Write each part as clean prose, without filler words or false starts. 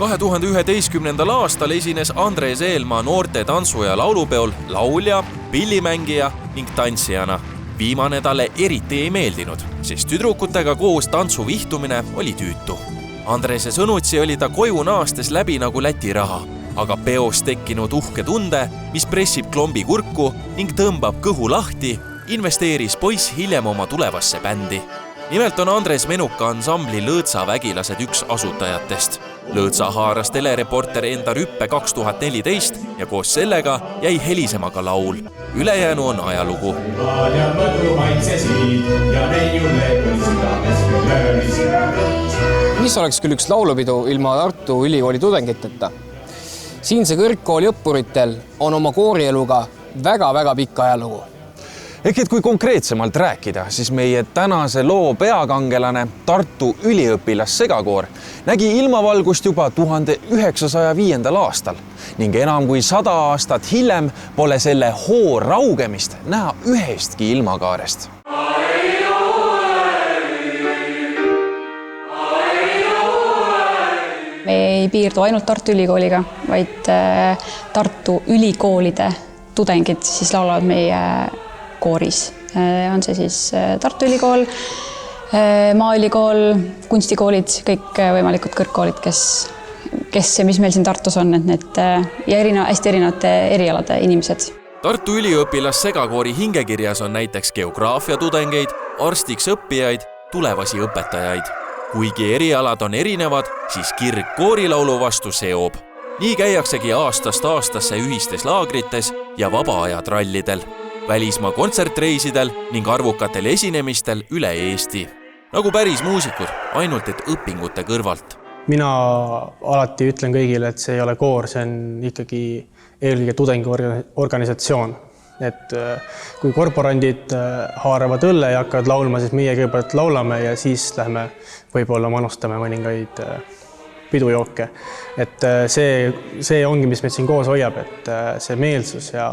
2011. aastal esines Andres Eelmaa noorte tantsu- ja laulupeol laulja, pillimängija ning tantsijana. Viimane talle eriti ei meeldinud, sest tüdrukutega koos tantsu vihtumine oli tüütu. Andrese sõnutsi oli ta koju naastes läbi nagu Läti raha, aga peos tekkinud uhke tunde, mis pressib klombi kurku ning tõmbab kõhu lahti, investeeris poiss hiljem oma tulevasse bändi. Nimelt on Andres Menuka ansambli Lõõtsa vägilased üks asutajatest. Lõõtsa haaras telereporter enda rüppe 2014 ja koos sellega jäi helisema ka laul. Ülejäänu on ajalugu. Mis oleks küll üks laulupidu ilma Tartu Ülikooli tudengiteta? Siinse kõrgkooli õppuritel on oma koorieluga väga-väga pikk ajalugu. Ehk et kui konkreetsemalt rääkida, siis meie tänase loo peakangelane Tartu üliõpilassegakoor nägi ilmavalgust juba 1905. aastal ning enam kui 100 aastat hiljem pole selle hoo raugemist näha ühestki ilmakaarest. Me ei piirdu ainult Tartu Ülikooliga, vaid Tartu ülikoolide tudengid siis laulavad meie kooris. On see siis Tartu Ülikool, Maaülikool, kunstikoolid, kõik võimalikud kõrgkoolid, kes ja mis meil siin Tartus on, ja hästi erinevate erialade inimesed. Tartu üliõpilassegakoori hingekirjas on näiteks geograafia tudengeid, arstiks õppijaid, tulevasi õpetajaid. Kuigi erialad on erinevad, siis kirg koorilaulu vastu seob. Nii käiaksegi aastast aastasse ühistes laagrites ja vabaajatrallidel, välismaa kontsertreisidel ning arvukatel esinemistel üle Eesti. Nagu päris muusikud, ainult et õpingute kõrvalt. Mina alati ütlen kõigile, et see ei ole koor, see on ikkagi eelkõige tudengiorganisatsioon. Et kui korporandid haaravad õlle ja hakkavad laulma, siis meie kõigepealt laulame ja siis lähme võib-olla manustame mõningaid pidujooke. Et see ongi, mis meid siin koos hoiab, et see meelsus ja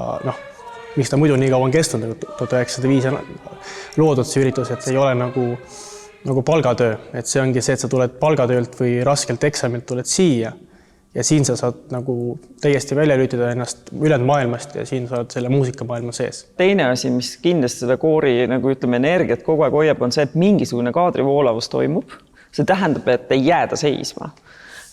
miks ta muidu nii kaua on kestnud, 1905 loodud see üritus, et see ei ole nagu palgatöö. Et see ongi see, et sa tuled palgatöölt või raskelt eksamilt tuled siia ja siin sa saad täiesti välja lüütida ennast ülejäänud maailmast ja siin sa oled selle muusikamaailma sees. Teine asi, mis kindlasti seda koori energiat kogu aeg hoiab, on see, et mingisugune kaadrivoolavus toimub. See tähendab, et ei jääda seisma.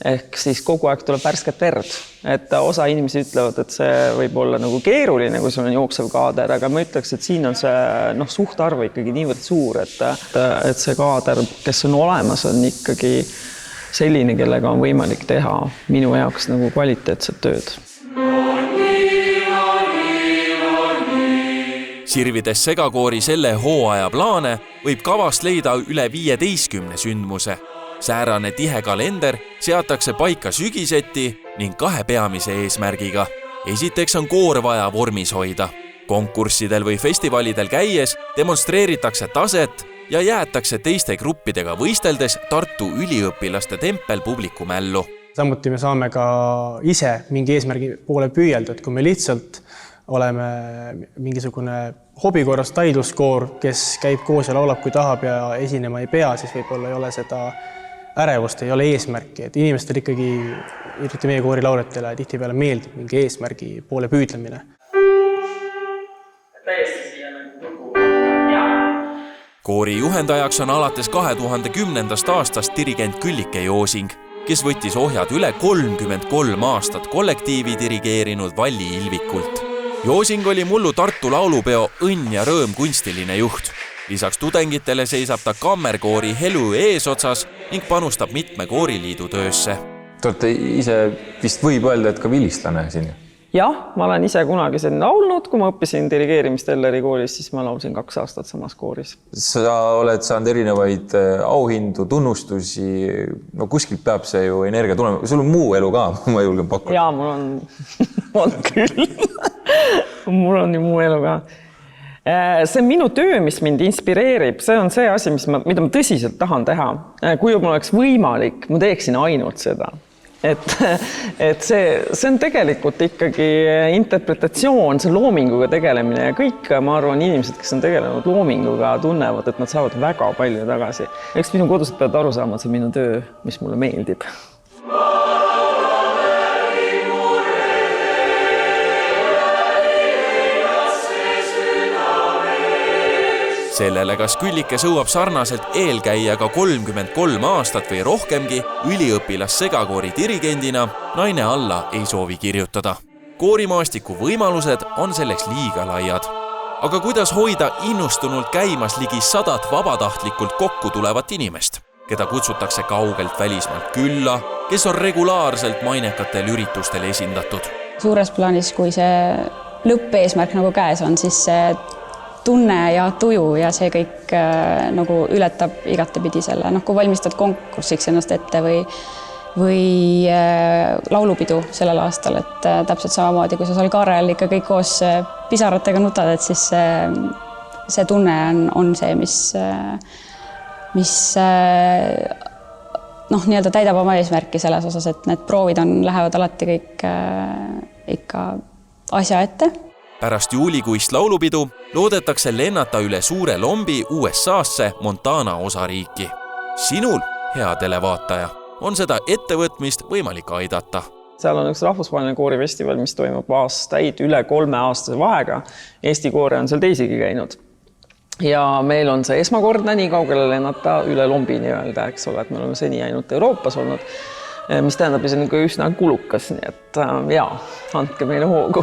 Ehk siis kogu aeg tuleb värsket verd. Et osa inimesi ütlevad, et see võib olla keeruline, kui sul on jooksev kaader, aga ma ütleks, et siin on see suhtarv ikkagi niivõrd suur, et see kaader, kes on olemas, on ikkagi selline, kellega on võimalik teha minu jaoks kvaliteetset tööd. Sirvides segakoori selle hooaja plaane võib kavast leida üle 15 sündmuse. Säärane tihe kalender seatakse paika sügiseti ning 2 peamise eesmärgiga. Esiteks on koor vaja vormis hoida. Konkurssidel või festivalidel käies demonstreeritakse taset ja jäetakse teiste gruppidega võisteldes Tartu üliõpilaste tempel publiku mällu. Samuti me saame ka ise mingi eesmärgi poole püüelda, et kui me lihtsalt oleme mingisugune hobikorras taidluskoor, kes käib koos ja laulab, kui tahab ja esinema ei pea, siis võib-olla ei ole seda ärevust, ei ole eesmärki. Et inimestel ikkagi, eriti meie koori lauretele, tihtipeale meeldib mingi eesmärgi poole püüdlemine. Koori juhendajaks on alates 2010. aastast dirigent Küllike Joosing, kes võttis ohjad üle 33 aastat kollektiivi dirigeerinud Valli Ilvikult. Joosing oli mullu Tartu laulupeo Õnn ja rõõm kunstiline juht. Lisaks tudengitele seisab ta kammerkoori Helu eesotsas ning panustab mitme kooriliidu töösse. Te olete ise vist võib öelda, et ka vilistlane siin? Jah, ma olen ise kunagi siin laulnud, kui ma õppisin dirigeerimist Elleri koolis, siis ma laulsin 2 aastat samas kooris. Sa oled saanud erinevaid auhindu, tunnustusi, kuskilt peab see ju energia tulema. Sul on muu elu ka, ma julgen pakkuda. Jaa, mul on küll. Mul on ju muu elu ka. See on minu töö, mis mind inspireerib. See on see asi, mida ma tõsiselt tahan teha. Kui mul oleks võimalik, ma teeksin ainult seda. Et see on tegelikult ikkagi interpretatsioon, see loominguga tegelemine ja kõik, ma arvan, inimesed, kes on tegelenud loominguga, tunnevad, et nad saavad väga palju tagasi. Eks minu kodused peavad aru saama, et see on minu töö, mis mulle meeldib. Sellele, kas Küllike sõuab sarnaselt eelkäijaga 33 aastat või rohkemgi üliõpilassegakoori dirigendina, naine alla ei soovi kirjutada. Koorimaastiku võimalused on selleks liiga laiad. Aga kuidas hoida innustunult käimas ligi 100 vabatahtlikult kokku tulevat inimest, keda kutsutakse kaugelt välismaalt külla, kes on regulaarselt mainekatel üritustel esindatud? Suures plaanis, kui see lõppeesmärk nagu käes on, siis see tunne ja tuju ja see kõik nagu ületab igatepidi selle. Kui valmistad konkursiks ennast ette või laulupidu sellel aastal, et täpselt samamoodi, kui sa seal kaare all ikka kõik koos pisaratega nutad, et siis see tunne on see, mis nii-öelda täidab oma eesmärki selles osas, et need proovid lähevad alati kõik ikka asja ette. Pärast juulikuist laulupidu loodetakse lennata üle suure lombi USA-sse Montana osariiki. Sinul, hea televaataja, on seda ettevõtmist võimalik aidata. Seal on üks rahvusvaheline koorifestival, mis toimub aastaid üle 3-aastase vahega. Eesti koore on seal teisigi käinud. Ja meil on see esmakordne nii kaugele lennata üle lombi nii-öelda, eks ole, et me oleme seni ainult Euroopas olnud, mis tähendab üsna kulukas, nii et andke meile hoogu.